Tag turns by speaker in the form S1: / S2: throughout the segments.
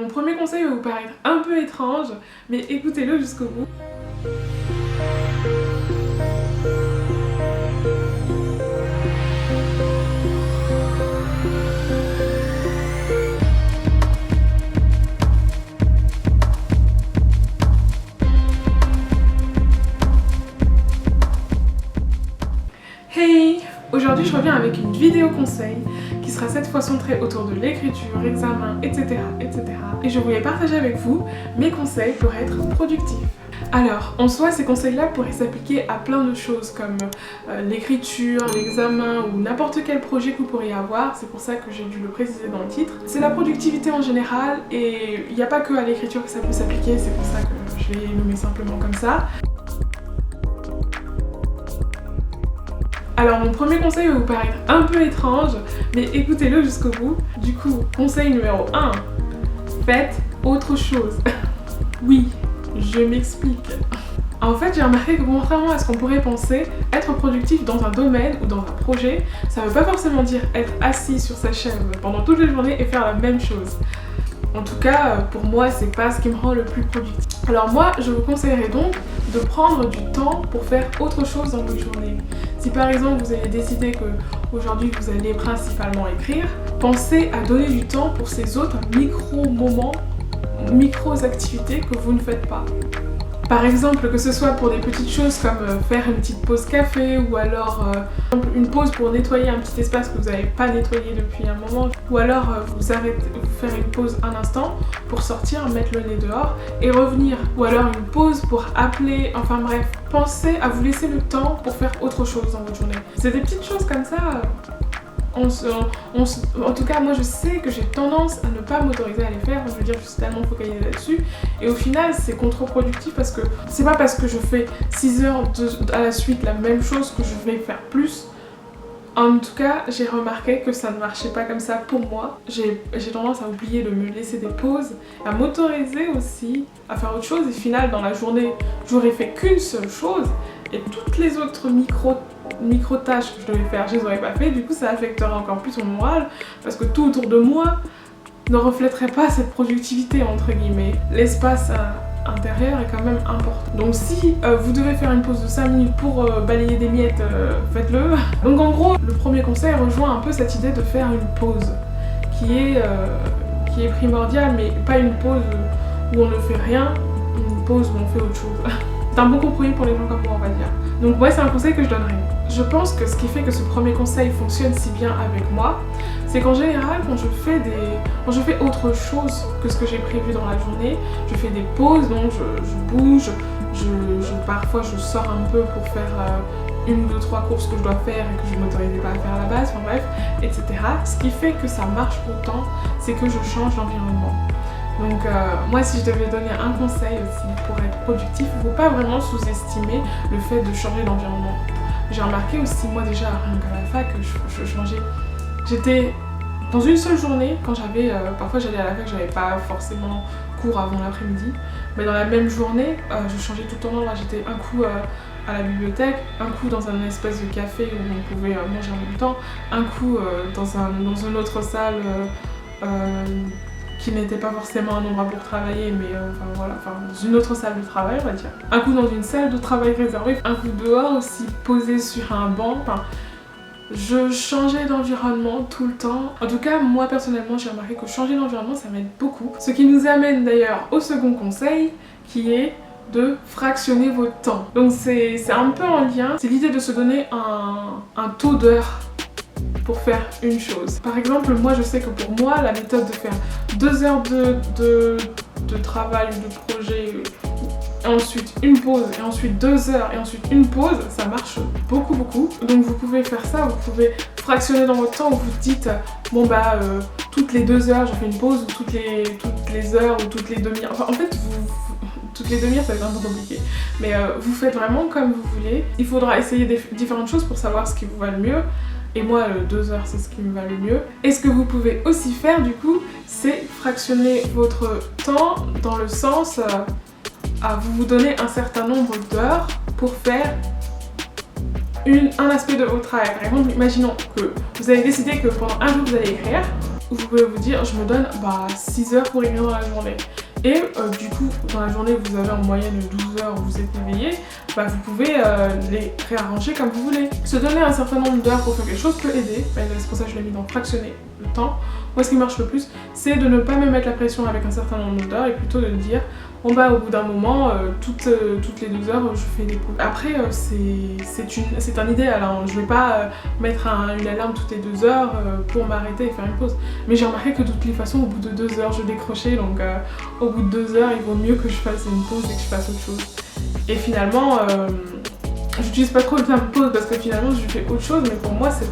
S1: Mon premier conseil va vous paraître un peu étrange, mais écoutez-le jusqu'au bout. Hey! Aujourd'hui je reviens avec une vidéo conseil qui sera cette fois centrée autour de l'écriture, examen, etc. Et je voulais partager avec vous mes conseils pour être productif. Alors, en soi, ces conseils-là pourraient s'appliquer à plein de choses comme l'écriture, l'examen ou n'importe quel projet que vous pourriez avoir. C'est pour ça que j'ai dû le préciser dans le titre. C'est la productivité en général et il n'y a pas que à l'écriture que ça peut s'appliquer, c'est pour ça que je l'ai nommé simplement comme ça. Alors mon premier conseil va vous paraître un peu étrange, mais écoutez-le jusqu'au bout. Du coup, conseil numéro 1, faites autre chose. Oui, je m'explique. En fait, j'ai remarqué que contrairement à ce qu'on pourrait penser, être productif dans un domaine ou dans un projet, ça veut pas forcément dire être assis sur sa chaise pendant toute la journée et faire la même chose. En tout cas, pour moi, c'est pas ce qui me rend le plus productif. Alors moi, je vous conseillerais donc de prendre du temps pour faire autre chose dans votre journée. Si par exemple vous avez décidé qu'aujourd'hui vous allez principalement écrire, pensez à donner du temps pour ces autres micro-moments, micro-activités que vous ne faites pas. Par exemple, que ce soit pour des petites choses comme faire une petite pause café ou alors une pause pour nettoyer un petit espace que vous n'avez pas nettoyé depuis un moment, ou alors vous faire une pause un instant pour sortir, mettre le nez dehors et revenir, ou alors une pause pour appeler, enfin bref, pensez à vous laisser le temps pour faire autre chose dans votre journée. C'est des petites choses comme ça. En tout cas, moi je sais que j'ai tendance à ne pas m'autoriser à les faire, je veux dire, je suis tellement focalisée là-dessus et au final c'est contre-productif parce que c'est pas parce que je fais 6 heures à la suite la même chose que je vais faire plus. En tout cas, j'ai remarqué que ça ne marchait pas comme ça pour moi. J'ai tendance à oublier de me laisser des pauses, à m'autoriser aussi à faire autre chose et au final dans la journée, j'aurais fait qu'une seule chose et toutes les autres micro-tâches que je devais faire, je les aurais pas fait, du coup ça affecterait encore plus mon moral parce que tout autour de moi ne reflèterait pas cette productivité entre guillemets. L'espace intérieur est quand même important. Donc si vous devez faire une pause de 5 minutes pour balayer des miettes, faites-le. Donc en gros, le premier conseil rejoint un peu cette idée de faire une pause qui est primordiale, mais pas une pause où on ne fait rien, une pause où on fait autre chose. C'est un bon compromis pour les gens comme moi, on va dire. Donc ouais, c'est un conseil que je donnerais. Je pense que ce qui fait que ce premier conseil fonctionne si bien avec moi, c'est qu'en général, quand je fais autre chose que ce que j'ai prévu dans la journée, je fais des pauses, donc je bouge, parfois je sors un peu pour faire une ou deux, trois courses que je dois faire et que je ne m'autorisais pas à faire à la base, enfin bref, etc. Ce qui fait que ça marche autant, c'est que je change d'environnement. Donc moi si je devais donner un conseil aussi pour être productif, il ne faut pas vraiment sous-estimer le fait de changer d'environnement. J'ai remarqué aussi moi déjà rien qu'à la fac que je changeais. J'étais dans une seule journée quand parfois j'allais à la fac, j'avais pas forcément cours avant l'après-midi, mais dans la même journée je changeais tout le temps d'endroit. J'étais un coup à la bibliothèque, un coup dans un espèce de café où on pouvait manger en même temps, un coup dans une autre salle qui n'était pas forcément un endroit pour travailler, mais dans une autre salle de travail, on va dire. Un coup dans une salle de travail réservée, un coup dehors aussi, posé sur un banc. Je changeais d'environnement tout le temps. En tout cas, moi personnellement, j'ai remarqué que changer d'environnement, ça m'aide beaucoup. Ce qui nous amène d'ailleurs au second conseil, qui est de fractionner votre temps. Donc c'est un peu en lien, c'est l'idée de se donner un taux d'heure pour faire une chose. Par exemple, moi je sais que pour moi, la méthode de faire 2 heures de travail ou de projet, et ensuite une pause, et ensuite 2 heures, et ensuite une pause, ça marche beaucoup. Donc vous pouvez faire ça, vous pouvez fractionner dans votre temps où vous dites, bon bah toutes les 2 heures je fais une pause, ou toutes les heures, ou toutes les demi-heures. Enfin en fait, toutes les demi-heures ça va être un peu compliqué. Mais vous faites vraiment comme vous voulez. Il faudra essayer différentes choses pour savoir ce qui vous va le mieux. Et moi, 2 heures, c'est ce qui me va le mieux. Et ce que vous pouvez aussi faire, du coup, c'est fractionner votre temps dans le sens à vous donner un certain nombre d'heures pour faire un aspect de votre travail. Par exemple, imaginons que vous avez décidé que pendant un jour, vous allez écrire. vous pouvez vous dire je me donne 6 heures pour écrire dans la journée. Et du coup, dans la journée, vous avez en moyenne 12 heures où vous êtes éveillé, vous pouvez les réarranger comme vous voulez. Se donner un certain nombre d'heures pour faire quelque chose peut aider, c'est pour ça que je l'ai mis dans fractionner le temps. Moi, ce qui marche le plus, c'est de ne pas me mettre la pression avec un certain nombre d'heures et plutôt de dire bon au bout d'un moment, toutes les 12 heures, je fais des pauses. Après, c'est un idéal, hein. Je vais pas mettre une alarme toutes les 2 heures pour m'arrêter et faire une pause. Mais j'ai remarqué que de toutes les façons, au bout de 2 heures, je décrochais, donc au bout de 2 heures, il vaut mieux que je fasse une pause et que je fasse autre chose. Et finalement, j'utilise pas trop le terme pause parce que finalement, je fais autre chose, mais pour moi, cette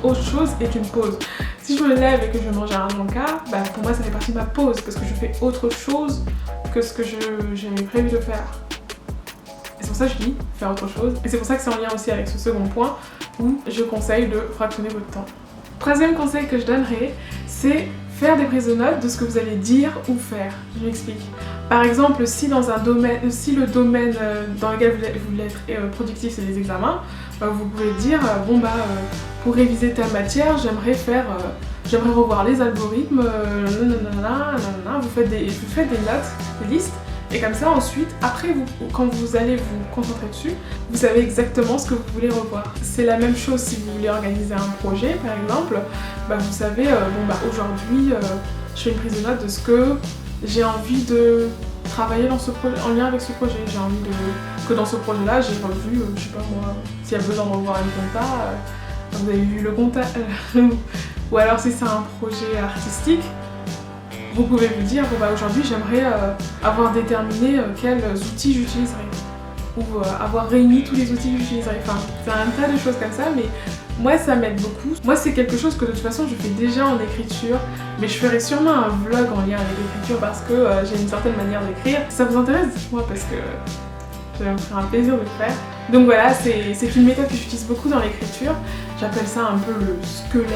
S1: autre chose est une pause. Si je me lève et que je vais manger un encas, pour moi, ça fait partie de ma pause parce que je fais autre chose que ce que j'avais prévu de faire. Et c'est pour ça que je dis faire autre chose. Et c'est pour ça que c'est en lien aussi avec ce second point où je conseille de fractionner votre temps. Troisième conseil que je donnerai, c'est faire des prises de notes de ce que vous allez dire ou faire. Je m'explique. Par exemple, si le domaine dans lequel vous voulez être productif, c'est les examens, vous pouvez dire pour réviser telle matière, j'aimerais revoir les algorithmes, vous faites des notes, des listes, et comme ça ensuite, après quand vous allez vous concentrer dessus, vous savez exactement ce que vous voulez revoir. C'est la même chose si vous voulez organiser un projet par exemple, vous savez, aujourd'hui je fais une prise de notes de ce que j'ai envie de travailler dans ce projet, en lien avec ce projet. J'ai envie que dans ce projet-là, j'ai revu, je sais pas moi, s'il y a besoin de revoir une compta, vous avez vu le compta, ou alors si c'est un projet artistique, vous pouvez vous dire aujourd'hui j'aimerais avoir déterminé quels outils j'utiliserai, ou avoir réuni tous les outils que j'utiliserai. Enfin, c'est un tas de choses comme ça, mais moi ça m'aide beaucoup. Moi c'est quelque chose que de toute façon je fais déjà en écriture, mais je ferai sûrement un vlog en lien avec l'écriture parce que j'ai une certaine manière d'écrire. Si ça vous intéresse, dites-moi parce que ça va me faire un plaisir de le faire. Donc voilà, c'est une méthode que j'utilise beaucoup dans l'écriture. J'appelle ça un peu le squelette,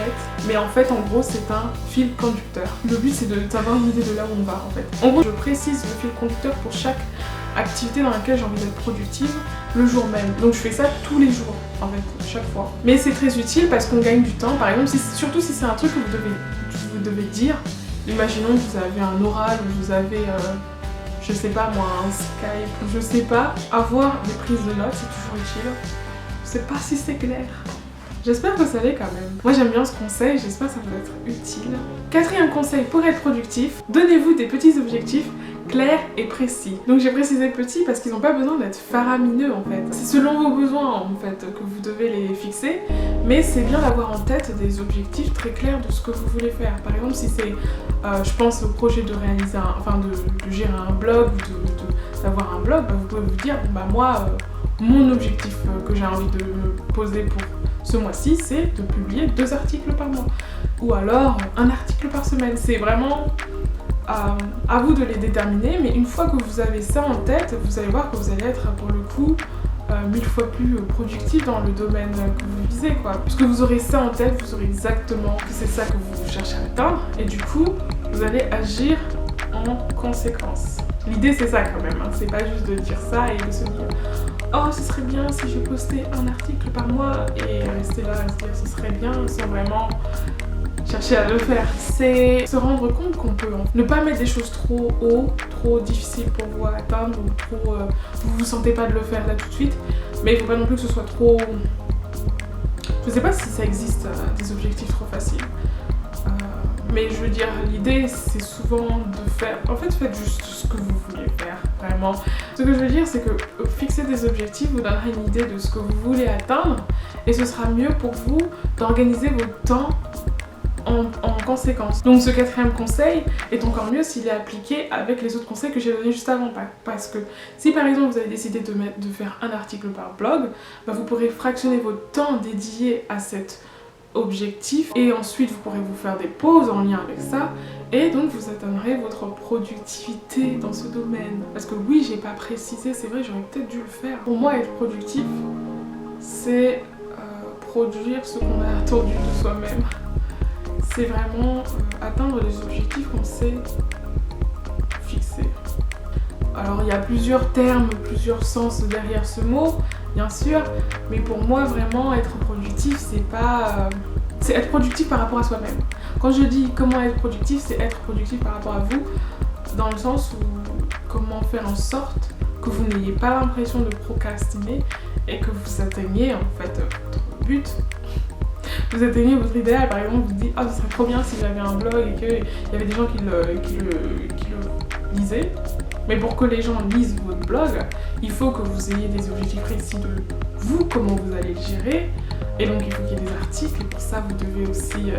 S1: mais en fait en gros c'est un fil conducteur. Le but c'est d'avoir une idée de là où on va en fait. En gros je précise le fil conducteur pour chaque activité dans laquelle j'ai envie d'être productive le jour même. Donc je fais ça tous les jours en fait, chaque fois. Mais c'est très utile parce qu'on gagne du temps. Par exemple, surtout si c'est un truc que vous devez dire. Imaginons que vous avez un oral ou vous avez je sais pas moi, un Skype, ou je sais pas, avoir des prises de notes c'est toujours utile. Je sais pas si c'est clair. J'espère que ça l'est quand même. Moi j'aime bien ce conseil, j'espère que ça va être utile. Quatrième conseil pour être productif, donnez-vous des petits objectifs clairs et précis. Donc j'ai précisé petit parce qu'ils n'ont pas besoin d'être faramineux en fait. C'est selon vos besoins en fait que vous devez les fixer, mais c'est bien d'avoir en tête des objectifs très clairs de ce que vous voulez faire. Par exemple si c'est, je pense au projet de réaliser de gérer un blog ou d'avoir un blog, vous pouvez vous dire moi mon objectif que j'ai envie de me poser pour ce mois-ci, c'est de publier 2 articles par mois. Ou alors un article par semaine. C'est vraiment à vous de les déterminer, mais une fois que vous avez ça en tête, vous allez voir que vous allez être pour le coup 1000 fois plus productif dans le domaine que vous visez quoi. Puisque vous aurez ça en tête, vous saurez exactement que c'est ça que vous cherchez à atteindre, et du coup, vous allez agir en conséquence. L'idée c'est ça quand même, hein. C'est pas juste de dire ça et de se dire oh ce serait bien si je postais un article par mois et rester là et se dire ce serait bien sans vraiment chercher à le faire. C'est se rendre compte qu'on peut ne pas mettre des choses trop haut, trop difficiles pour vous à atteindre ou trop vous sentez pas de le faire là tout de suite, mais il faut pas non plus que ce soit trop, je sais pas si ça existe des objectifs trop faciles. Mais je veux dire, l'idée c'est souvent de faire, en fait faites juste ce que vous voulez faire, vraiment. Ce que je veux dire c'est que fixer des objectifs vous donnera une idée de ce que vous voulez atteindre et ce sera mieux pour vous d'organiser votre temps en conséquence. Donc ce quatrième conseil est encore mieux s'il est appliqué avec les autres conseils que j'ai donnés juste avant. Parce que si par exemple vous avez décidé de faire un article par blog, vous pourrez fractionner votre temps dédié à cet objectif et ensuite vous pourrez vous faire des pauses en lien avec ça et donc vous atteindrez votre productivité dans ce domaine. Parce que oui, j'ai pas précisé, c'est vrai, j'aurais peut-être dû le faire. Pour moi, être productif, c'est produire ce qu'on a attendu de soi-même. C'est vraiment atteindre les objectifs qu'on s'est fixés. Alors il y a plusieurs termes, plusieurs sens derrière ce mot, bien sûr, mais pour moi vraiment être productif c'est pas... c'est être productif par rapport à soi-même. Quand je dis comment être productif, c'est être productif par rapport à vous, dans le sens où comment faire en sorte que vous n'ayez pas l'impression de procrastiner et que vous atteigniez en fait votre but. Vous atteignez votre idéal, par exemple, vous dites « Ah, ce serait trop bien si j'avais un blog et qu'il y avait des gens qui le lisaient. » Mais pour que les gens lisent votre blog, il faut que vous ayez des objectifs précis de vous, comment vous allez le gérer. Et donc il faut qu'il y ait des articles, et pour ça vous devez aussi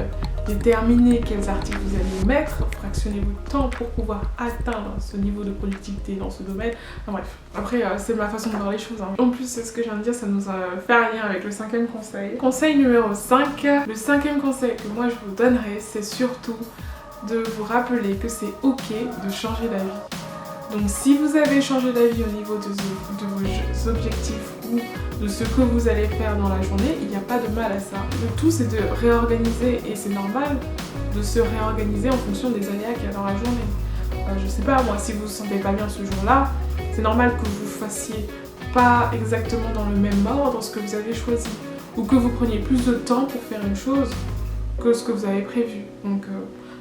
S1: déterminer quels articles vous allez mettre, fractionner votre temps pour pouvoir atteindre ce niveau de productivité dans ce domaine. Enfin bref, après c'est ma façon de voir les choses. Hein. En plus, ce que je viens de dire, ça nous a fait un lien avec le 5e conseil. Conseil numéro 5, le 5e conseil que moi je vous donnerai, c'est surtout de vous rappeler que c'est ok de changer d'avis. Donc si vous avez changé d'avis au niveau de vos objectifs ou de ce que vous allez faire dans la journée, il n'y a pas de mal à ça. Le tout c'est de réorganiser et c'est normal de se réorganiser en fonction des aléas qu'il y a dans la journée. Je sais pas moi, si vous vous sentez pas bien ce jour-là, c'est normal que vous fassiez pas exactement dans le même ordre ce que vous avez choisi ou que vous preniez plus de temps pour faire une chose que ce que vous avez prévu. Donc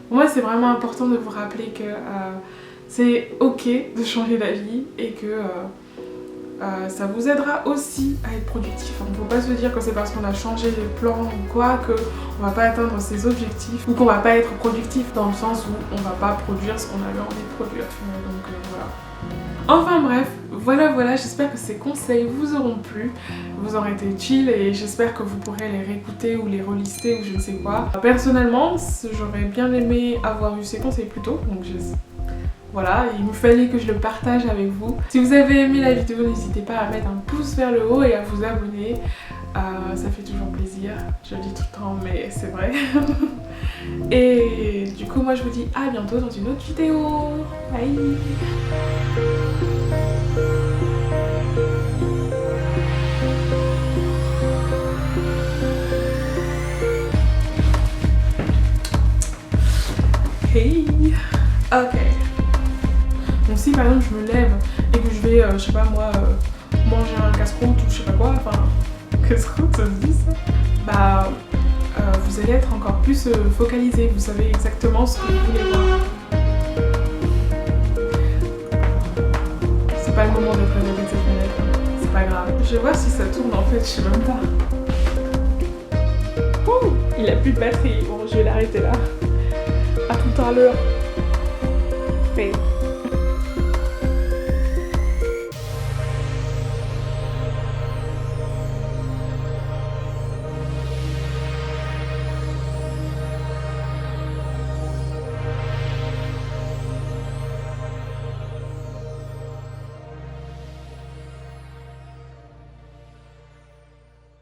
S1: pour moi c'est vraiment important de vous rappeler que c'est ok de changer d'avis et que ça vous aidera aussi à être productif. Il ne faut pas se dire que c'est parce qu'on a changé de plan ou quoi qu'on va pas atteindre ses objectifs ou qu'on va pas être productif dans le sens où on va pas produire ce qu'on avait envie de produire. Donc voilà. Enfin bref, voilà, j'espère que ces conseils vous auront plu, vous auront été utiles et j'espère que vous pourrez les réécouter ou les relister ou je ne sais quoi. Personnellement, j'aurais bien aimé avoir eu ces conseils plus tôt, donc voilà, il me fallait que je le partage avec vous. Si vous avez aimé la vidéo, n'hésitez pas à mettre un pouce vers le haut et à vous abonner. Ça fait toujours plaisir, je le dis tout le temps, mais c'est vrai. Et du coup, moi je vous dis à bientôt dans une autre vidéo. Bye. Hey. Ok. Donc si par exemple je me lève et que je vais, je sais pas moi, manger un casse-croûte ou je sais pas quoi, enfin, casse-croûte ça se dit ça, bah vous allez être encore plus focalisé, vous savez exactement ce que vous voulez voir. C'est pas le moment de préserver cette fenêtre, c'est pas grave. Je vais voir si ça tourne en fait, je sais même pas. Ouh, il a plus de batterie, bon je vais l'arrêter là. À tout à l'heure.